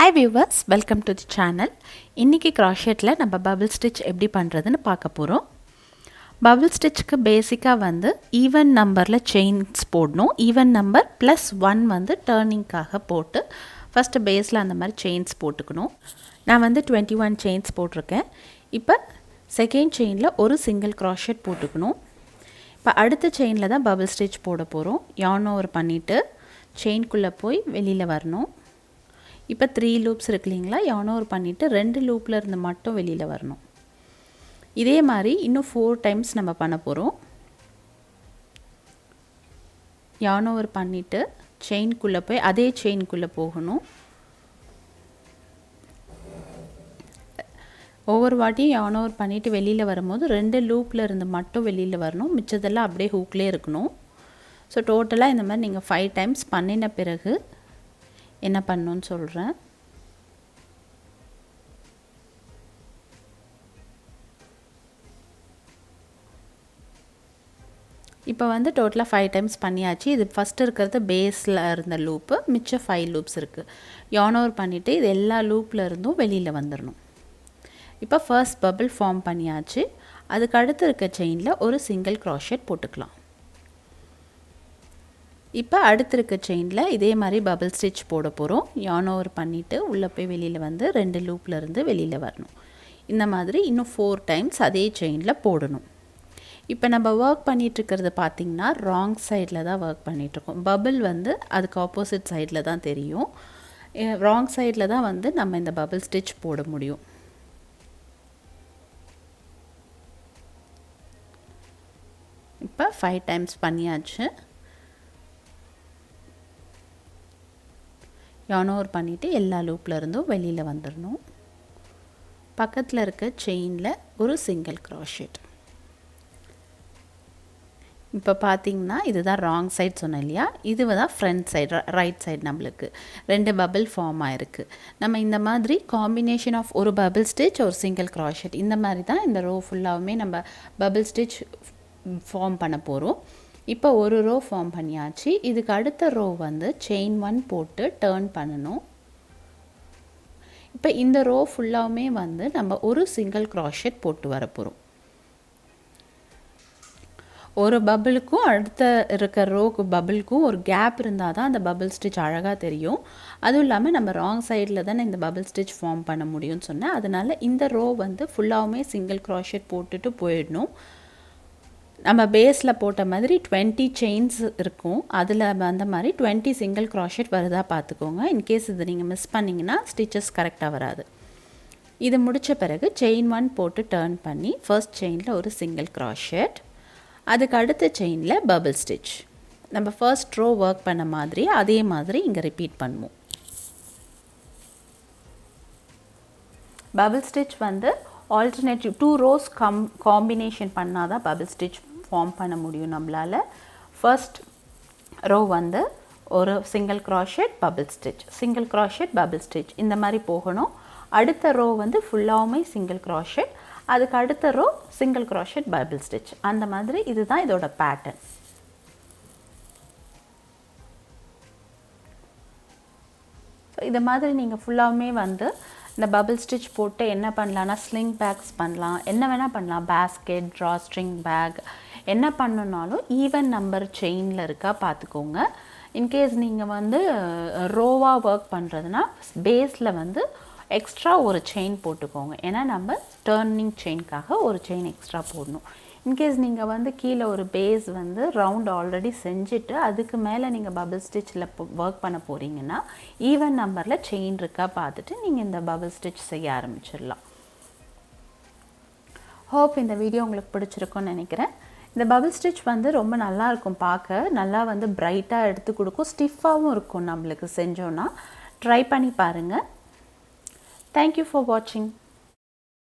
Hi viewers, welcome to the channel. இன்னைக்கு crochetல நம்ம bubble stitch எப்படி பண்றதுன்னு பார்க்க போறோம். Bubble stitchக்கு பேசிக்கா வந்து ஈவன் நம்பர்ல செயின்ஸ் போடணும். ஈவன் நம்பர் +1 வந்து டர்னிங்காக போட்டு ஃபர்ஸ்ட் பேஸ்ல அந்த மாதிரி செயின்ஸ் போட்டுக்கணும். நான் வந்து 21 செயின்ஸ் போட்டிருக்கேன். இப்போ செகண்ட் செயின்ல ஒரு சிங்கிள் crochet போட்டுக்கணும். இப்போ அடுத்த செயின்ல தான் bubble stitch போட போறோம். yarn over பண்ணிட்டு செயின்குள்ள போய் வெளியில வரணும். இப்போ 3 லூப்ஸ் இருக்கு இல்லைங்களா, yarn over பண்ணிட்டு 2 லூப்ல இருந்து மட்டும் வெளியில வரணும். இதே மாதிரி இன்னும் 4 டைம்ஸ் நம்ம பண்ண போறோம். yarn over பண்ணிட்டு செயின்குள்ள போய் அதே செயின்குள்ள போகணும். ஒவ்வொரு வாட்டியும் yarn over பண்ணிட்டு வெளியில வரும்போது 2 லூப்ல இருந்து மட்டும் வெளியில வரணும். மிச்சதெல்லாம் அப்படியே ஹூக்லயே இருக்கணும். ஸோ டோட்டலாக இந்த மாதிரி நீங்கள் 5 டைம்ஸ் பண்ணின பிறகு என்ன பண்ணணும்னு சொல்கிறேன். இப்போ வந்து டோட்டலாக 5 டைம்ஸ் பண்ணியாச்சு. இது ஃபஸ்ட்டு இருக்கிறது பேஸில் இருந்த லூப்பு, மிச்சம் 5 லூப்ஸ் இருக்குது. yarn over பண்ணிவிட்டு இது எல்லா லூப்பில் இருந்தும் வெளியில் வந்துடணும். இப்போ ஃபர்ஸ்ட் பபிள் ஃபார்ம் பண்ணியாச்சு. அதுக்கு அடுத்து இருக்க செயினில் ஒரு சிங்கிள் crochet போட்டுக்கலாம். இப்போ அடுத்து இருக்க செயினில் இதே மாதிரி பபிள் ஸ்டிச் போட போகிறோம். yarn over பண்ணிவிட்டு உள்ளே போய் வெளியில் வந்து 2 லூப்பில் இருந்து வெளியில் வரணும். இந்த மாதிரி இன்னும் 4 டைம்ஸ் அதே செயினில் போடணும். இப்போ நம்ம ஒர்க் பண்ணிகிட்ருக்கிறது பார்த்திங்கன்னா ராங் சைடில் தான் ஒர்க் பண்ணிகிட்ருக்கோம். பபிள் வந்து அதுக்கு ஆப்போசிட் சைடில் தான் தெரியும். ராங் சைடில் தான் வந்து நம்ம இந்த பபிள் ஸ்டிச் போட முடியும். இப்போ 5 டைம்ஸ் பண்ணியாச்சு. yarn over பண்ணிவிட்டு எல்லா லூப்பில் இருந்தும் வெளியில் வந்துடணும். பக்கத்தில் இருக்க செயினில் ஒரு சிங்கிள் crochet. இப்போ பார்த்தீங்கன்னா இதுதான் ராங் சைட் சொன்னேன் இல்லையா, இது தான் ஃப்ரண்ட் சைடு, ரைட் சைடு. நம்மளுக்கு 2 பபிள் ஃபார்ம் ஆகிருக்கு. நம்ம இந்த மாதிரி காம்பினேஷன் ஆஃப் ஒரு பபிள் ஸ்டிச் ஒரு சிங்கிள் crochet இந்த மாதிரி தான் இந்த ரோ ஃபுல்லாகவுமே நம்ம பபிள் ஸ்டிச் ஃபார்ம் பண்ண போகிறோம். இப்போ ஒரு ரோ ஃபார்ம் பண்ணியாச்சு. இதுக்கு அடுத்த ரோ வந்து செயின் 1 போட்டு டர்ன் பண்ணணும். இப்போ இந்த ரோ ஃபுல்லாகவுமே வந்து நம்ம ஒரு சிங்கிள் crochet போட்டு வர போகிறோம். ஒரு பபிளுக்கும் அடுத்த இருக்க ரோக்கு பபிளுக்கும் ஒரு கேப் இருந்தால் தான் அந்த பபிள் ஸ்டிச் அழகாக தெரியும். அதுவும் இல்லாமல் நம்ம ராங் சைடில் தானே இந்த பபிள் ஸ்டிச் ஃபார்ம் பண்ண முடியும்னு சொன்னேன். அதனால் இந்த ரோ வந்து ஃபுல்லாகவுமே சிங்கிள் crochet போட்டுட்டு போயிடணும். நம்ம பேஸில் போட்ட மாதிரி 20 செயின்ஸ் இருக்கும். அதில் அந்த மாதிரி 20 சிங்கிள் crochet வருதா பார்த்துக்கோங்க. இன்கேஸ் இது நீங்கள் மிஸ் பண்ணிங்கன்னா ஸ்டிச்சஸ் கரெக்டாக வராது. இது முடித்த பிறகு செயின் 1 போட்டு டர்ன் பண்ணி ஃபர்ஸ்ட் செயினில் ஒரு சிங்கிள் crochet, அதுக்கு அடுத்த செயினில் பபிள் ஸ்டிச். நம்ம ஃபர்ஸ்ட் ரோ ஒர்க் பண்ண மாதிரி அதே மாதிரி இங்கே ரிப்பீட் பண்ணுவோம். பபிள் ஸ்டிச் வந்து ஆல்டர்னேட்டிவ் 2 ரோஸ் காம்பினேஷன் பண்ணால் தான் பபிள் ஸ்டிச் ஃபார்ம் பண்ண முடியும் நம்மளால். ஃபர்ஸ்ட் ரோ வந்து ஒரு single crochet bubble stitch, single crochet bubble stitch இந்த மாதிரி போகணும். அடுத்த ரோ வந்து ஃபுல்லாகவுமே சிங்கிள் crochet, அதுக்கு அடுத்த row single crochet bubble stitch. அந்த மாதிரி இதுதான் இதோட பேட்டர்ன். ஸோ இது மாதிரி நீங்கள் ஃபுல்லாகவுமே வந்து இந்த பபிள் ஸ்டிச் போட்டு என்ன பண்ணலான்னா ஸ்லிங் பேக்ஸ் பண்ணலாம், என்ன வேணால் பண்ணலாம். பேஸ்கெட், ட்ரா ஸ்ட்ரிங் பேக் என்ன பண்ணணுன்னாலும் ஈவன் நம்பர் செயினில் இருக்கா பார்த்துக்கோங்க. இன்கேஸ் நீங்கள் வந்து ரோவாக ஒர்க் பண்ணுறதுனா பேஸில் வந்து எக்ஸ்ட்ரா ஒரு செயின் போட்டுக்கோங்க. ஏன்னா நம்ம டர்னிங் செயின்காக ஒரு செயின் எக்ஸ்ட்ரா போடணும். இன்கேஸ் நீங்கள் வந்து கீழே ஒரு பேஸ் வந்து ரவுண்ட் ஆல்ரெடி செஞ்சுட்டு அதுக்கு மேலே நீங்கள் பபிள் ஸ்டிச்சில் ஒர்க் பண்ண போகிறீங்கன்னா ஈவன் நம்பரில் செயின் இருக்கா பார்த்துட்டு நீங்கள் இந்த பபிள் ஸ்டிச் செய்ய ஆரம்பிச்சிடலாம். ஹோப் இந்த வீடியோ உங்களுக்கு பிடிச்சிருக்குன்னு நினைக்கிறேன். இந்த பபிள் ஸ்டிச் வந்து ரொம்ப நல்லாயிருக்கும், பார்க்க நல்லா வந்து பிரைட்டாக எடுத்து கொடுக்கும், ஸ்டிஃபாகவும் இருக்கும். நம்மளுக்கு செஞ்சோன்னா ட்ரை பண்ணி பாருங்கள். தேங்க்யூ ஃபார் வாட்சிங்.